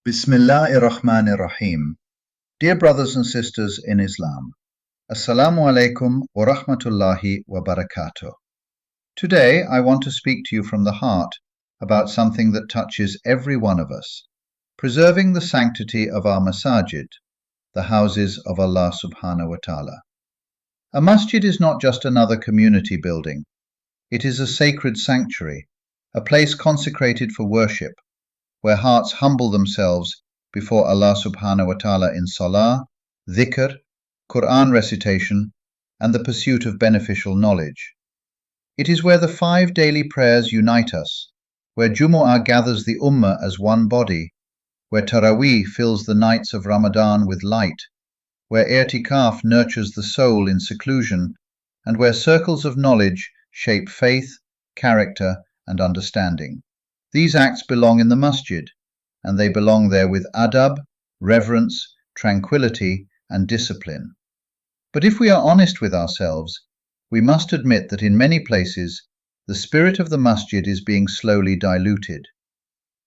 Bismillahir-Rahmanir-Rahim. Dear brothers and sisters in Islam, Assalamu alaikum wa rahmatullahi wa barakatuh. Today I want to speak to you from the heart about something that touches every one of us, preserving the sanctity of our Masaaajid, the houses of Allah subhanahu wa ta'ala. A masjid is not just another community building. It is a sacred sanctuary, a place consecrated for worship, where hearts humble themselves before Allah subhanahu wa ta'ala in salah, dhikr, Quran recitation, and the pursuit of beneficial knowledge. It is where the 5 daily prayers unite us, where Jumu'ah gathers the Ummah as one body, where Taraweeh fills the nights of Ramadan with light, where i'tikaf nurtures the soul in seclusion, and where circles of knowledge shape faith, character, and understanding. These acts belong in the masjid, and they belong there with adab, reverence, tranquility, and discipline. But if we are honest with ourselves, we must admit that in many places the spirit of the masjid is being slowly diluted.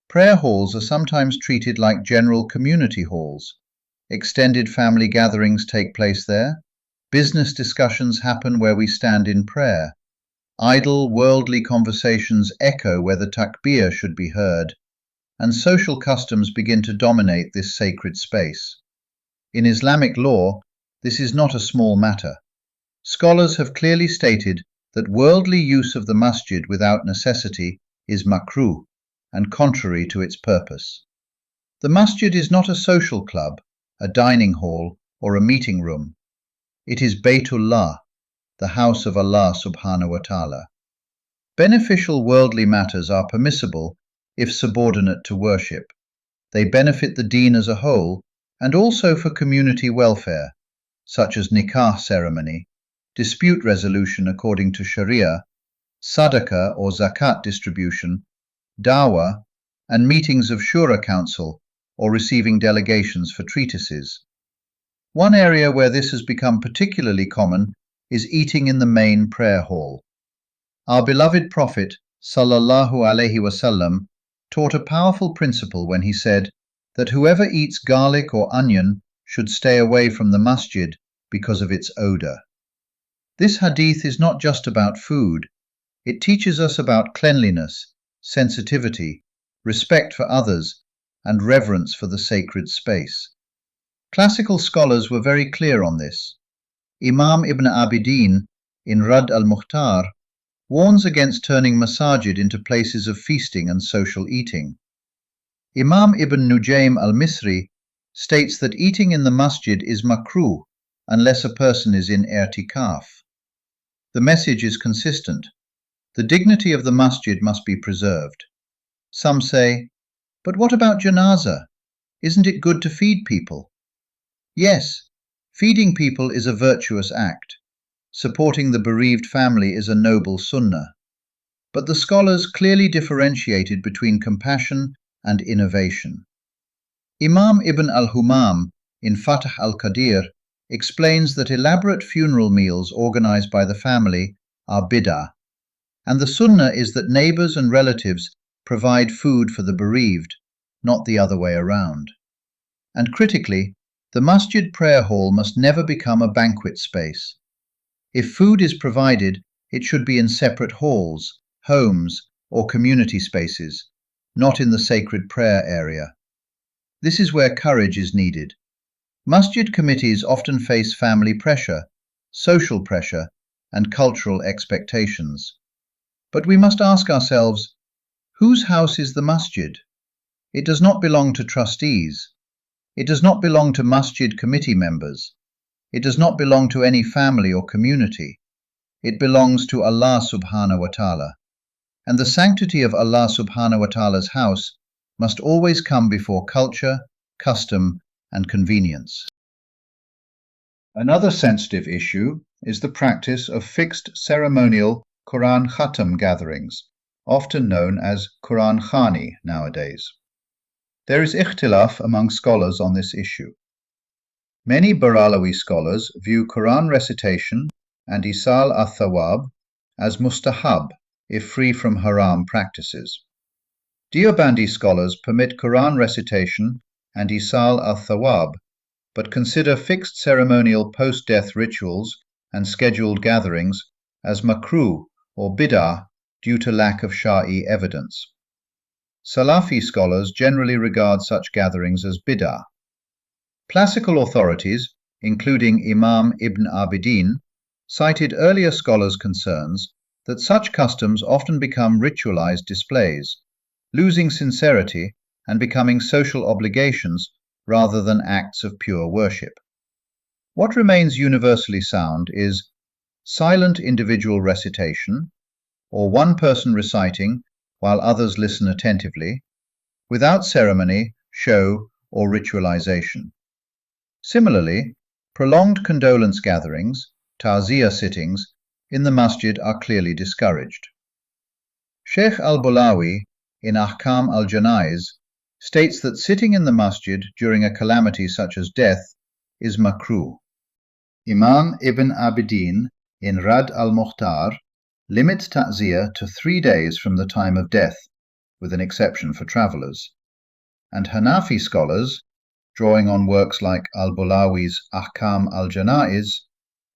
Prayer halls are sometimes treated like general community halls. Extended family gatherings take place there. Business discussions happen where we stand in prayer. Idle, worldly conversations echo where the takbir should be heard, and social customs begin to dominate this sacred space. In Islamic law, this is not a small matter. Scholars have clearly stated that worldly use of the masjid without necessity is makruh and contrary to its purpose. The masjid is not a social club, a dining hall, or a meeting room. It is Baytullah, the house of Allah subhanahu wa ta'ala. Beneficial worldly matters are permissible if subordinate to worship. They benefit the deen as a whole and also for community welfare, such as nikah ceremony, dispute resolution according to Sharia, sadaqah or zakat distribution, dawah, and meetings of shura council or receiving delegations for treatises. One area where this has become particularly common is eating in the main prayer hall. Our beloved Prophet sallallahu alaihi wasallam taught a powerful principle when he said that whoever eats garlic or onion should stay away from the masjid because of its odor. This hadith is not just about food. It teaches us about cleanliness, sensitivity, respect for others, and reverence for the sacred space. Classical scholars were very clear on this. Imam Ibn Abidin, in Radd al-Mukhtar, warns against turning Masaaajid into places of feasting and social eating. Imam Ibn Nujaym al-Misri states that eating in the masjid is makruh unless a person is in i'tikaf. The message is consistent. The dignity of the masjid must be preserved. Some say, but what about janazah? Isn't it good to feed people? Yes, feeding people is a virtuous act. Supporting the bereaved family is a noble sunnah. But the scholars clearly differentiated between compassion and innovation. Imam Ibn al-Humam, in Fatah al-Qadir, explains that elaborate funeral meals organized by the family are bid'ah, and the sunnah is that neighbors and relatives provide food for the bereaved, not the other way around. And critically, the masjid prayer hall must never become a banquet space. If food is provided, it should be in separate halls, homes, or community spaces, not in the sacred prayer area. This is where courage is needed. Masjid committees often face family pressure, social pressure, and cultural expectations. But we must ask ourselves, whose house is the masjid? It does not belong to trustees. It does not belong to masjid committee members. It does not belong to any family or community. It belongs to Allah subhanahu wa ta'ala. And the sanctity of Allah subhanahu wa ta'ala's house must always come before culture, custom, and convenience. Another sensitive issue is the practice of fixed ceremonial Quran Khatam gatherings, often known as Quran Khani nowadays. There is ikhtilaf among scholars on this issue. Many Baralawi scholars view Quran recitation and Isal al-Thawab as mustahab if free from haram practices. Deobandi scholars permit Quran recitation and Isal al-Thawab, but consider fixed ceremonial post-death rituals and scheduled gatherings as makruh or bid'ah due to lack of Shar'i evidence. Salafi scholars generally regard such gatherings as bid'ah. Classical authorities, including Imam Ibn Abidin, cited earlier scholars' concerns that such customs often become ritualized displays, losing sincerity and becoming social obligations rather than acts of pure worship. What remains universally sound is silent individual recitation, or one person reciting while others listen attentively, without ceremony, show, or ritualization. Similarly, prolonged condolence gatherings, ta'ziyah sittings, in the masjid are clearly discouraged. Sheikh al-Bulawi, in Ahkam al-Janaiz, states that sitting in the masjid during a calamity such as death is makruh. Imam Ibn Abidin, in Rad al-Mukhtar, limits ta'ziyah to 3 days from the time of death, with an exception for travellers. And Hanafi scholars, drawing on works like al-Bulawi's Ahkam al-Janaiz,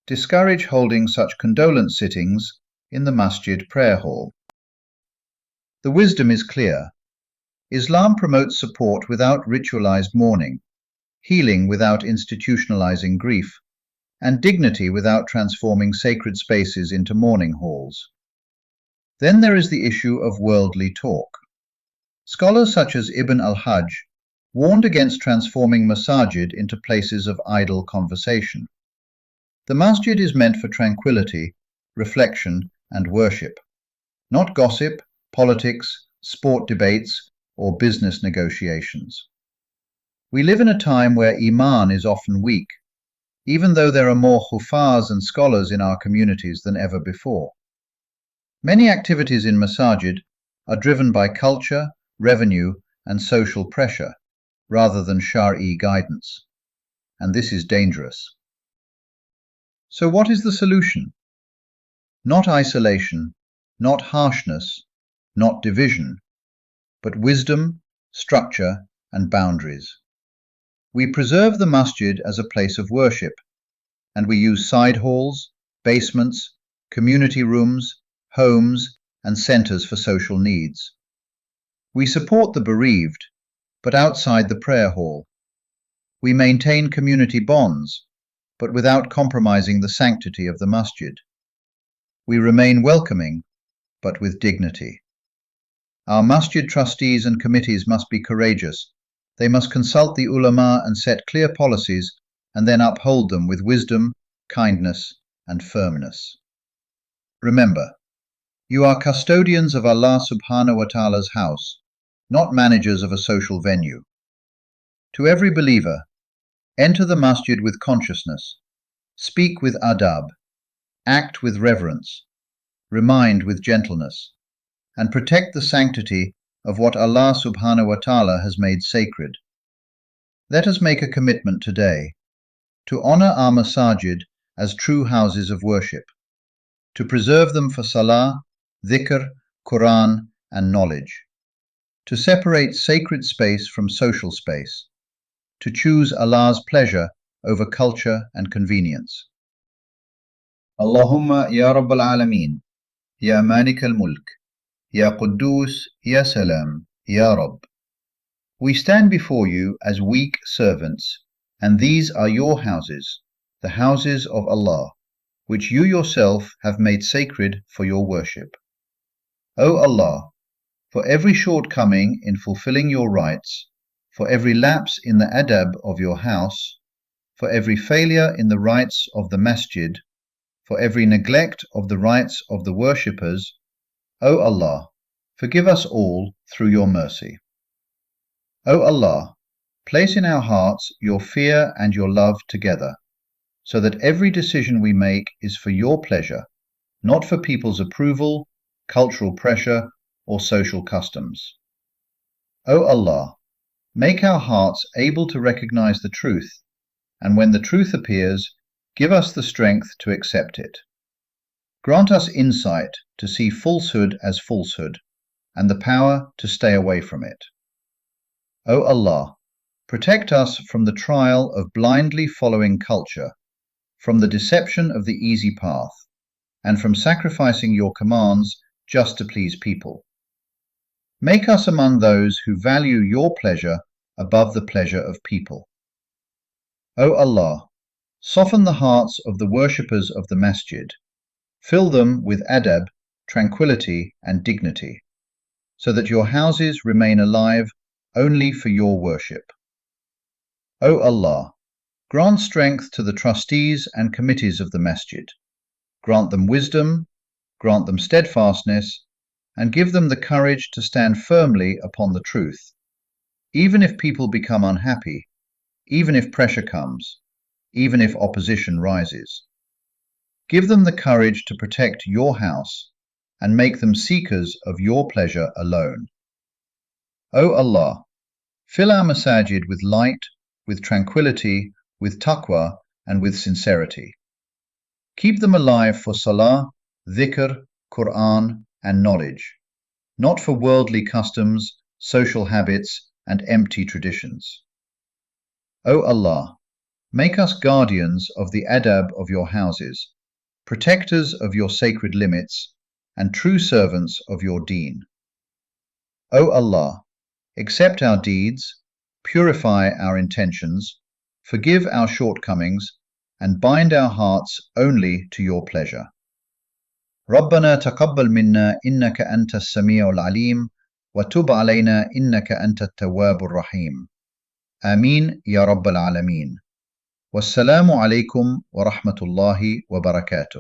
discourage holding such condolence sittings in the masjid prayer hall. The wisdom is clear. Islam promotes support without ritualized mourning, healing without institutionalizing grief, and dignity without transforming sacred spaces into mourning halls. Then there is the issue of worldly talk. Scholars such as Ibn al-Hajj warned against transforming Masaaajid into places of idle conversation. The masjid is meant for tranquility, reflection, and worship, not gossip, politics, sport debates, or business negotiations. We live in a time where Iman is often weak, even though there are more hufaz and scholars in our communities than ever before. Many activities in Masajid are driven by culture, revenue, and social pressure, rather than Shar'i guidance, and this is dangerous. So what is the solution? Not isolation, not harshness, not division, but wisdom, structure, and boundaries. We preserve the masjid as a place of worship, and we use side halls, basements, community rooms, homes, and centers for social needs. We support the bereaved, but outside the prayer hall. We maintain community bonds, but without compromising the sanctity of the masjid. We remain welcoming, but with dignity. Our masjid trustees and committees must be courageous. They must consult the ulama and set clear policies, and then uphold them with wisdom, kindness, and firmness. Remember, you are custodians of Allah subhanahu wa ta'ala's house, not managers of a social venue. To every believer, enter the masjid with consciousness, speak with adab, act with reverence, remind with gentleness, and protect the sanctity of what Allah subhanahu wa ta'ala has made sacred. Let us make a commitment today to honor our masajid as true houses of worship, to preserve them for salah, dhikr, Quran, and knowledge, to separate sacred space from social space, to choose Allah's pleasure over culture and convenience. Allahumma ya Rabbal Alameen, ya Malik al-Mulk, Ya Quddus, Ya Salam, Ya Rabb. We stand before you as weak servants, and these are your houses, the houses of Allah, which you yourself have made sacred for your worship. O Allah, for every shortcoming in fulfilling your rights, for every lapse in the adab of your house, for every failure in the rights of the masjid, for every neglect of the rights of the worshippers, O Allah, forgive us all through your mercy. O Allah, place in our hearts your fear and your love together, so that every decision we make is for your pleasure, not for people's approval, cultural pressure, or social customs. O Allah, make our hearts able to recognize the truth, and when the truth appears, give us the strength to accept it. Grant us insight to see falsehood as falsehood, and the power to stay away from it. O Allah, Protect us from the trial of blindly following culture, from the deception of the easy path, and from sacrificing your commands just to please people. Make us among those who value your pleasure above the pleasure of people. O Allah, soften the hearts of the worshippers of the Masjid. Fill them with adab, tranquility and dignity, so that your houses remain alive only for your worship. O Allah, grant strength to the trustees and committees of the Masjid. Grant them wisdom, grant them steadfastness, and give them the courage to stand firmly upon the truth, even if people become unhappy, even if pressure comes, even if opposition rises. Give them the courage to protect your house and make them seekers of your pleasure alone. O Allah, fill our Masaaajid with light, with tranquility, with taqwa, and with sincerity. Keep them alive for salah, dhikr, Quran, and knowledge, not for worldly customs, social habits, and empty traditions. O Allah, make us guardians of the adab of your houses, protectors of your sacred limits, and true servants of your deen. O Allah, accept our deeds, purify our intentions, forgive our shortcomings, and bind our hearts only to your pleasure. ربنا تقبل منا إنك أنت السميع العليم وتب علينا إنك أنت التواب الرحيم. آمين يا رب العالمين. والسلام عليكم ورحمة الله وبركاته.